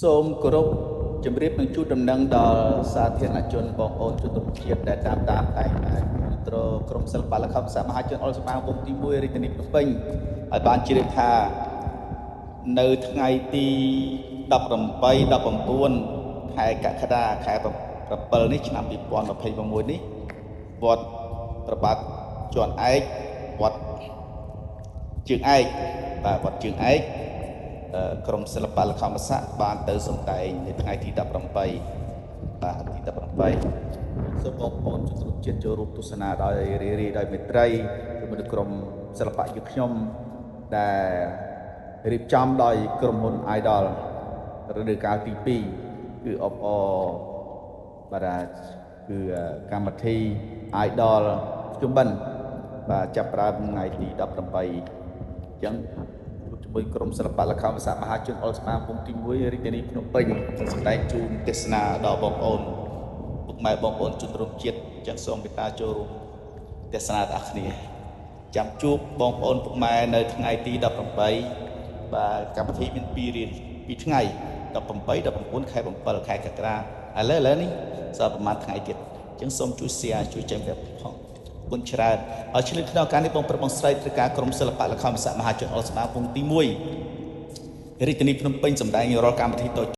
សូមគោរពជំរាបនឹងជូនដំណឹងដល់សាធារណជនបងប្អូនជនរួមជាតិដែលតាមតែក្រុមសិល្បៈល្ខោនខោសមហាជនអុលសម្បាងវងទី1រាជធានីភ្នំពេញឲ្យបានជ្រាបថានៅថ្ងៃទី18 19ខែកក្កដាខែ7នេះឆ្នាំ2026នេះវត្តប្របាទជាន់ឯកវត្តជើងឯកបាទវត្តជើងឯកក្រុមសិល្បៈល្ខោនខោបានទៅសម្ដែងនៅថ្ងៃទី18បាទទី18សូមបងប្អូនជនរួមជាតិចូលរួមទស្សនាដោយរីករាយដោយមេត្រីជាមួយនឹងក្រុមសិល្បៈយុខ្ញុំដែលរៀបចំដោយក្រុមហ៊ុន Idol រដូវកាលទី2គឺអបអបាទគឺកម្មវិធី Idol ជំបិនបាទចាប់ផ្ដើមថ្ងៃទី18អញ្ចឹងជាមួយក្រុមសិល្បៈល្ខោនខោមហាជនអុលស្មាវងទី1រាជធានីភ្នំពេញសម្ដែងជូនទេសនាដល់បងប្អូនពុកម៉ែបងប្អូនជនរួមជាតិចឹងសូមមេត្តាចូលរួមទេសនាទាំងអស់គ្នាចាំជួបបងប្អូនពុកម៉ែនៅថ្ងៃទី18បាទកម្មវិធីមាន2ថ្ងៃ18 19ខែ7ខែកក្កដាឥឡូវនេះសល់ប្រហែលថ្ងៃទៀតចឹងសូមជួយ share ជួយចែករំលែកផងគុណច្រើនឲ្យឆ្លៀតក្នុងឱកាសនេះបងប្រុសបងស្រីត្រូវការក្រុមសិល្បៈល្ខោនខោសមហាជនអុលស្មាវងទី1រាជធានីភ្នំពេញសម្ដែងរាល់កម្មវិធីតូច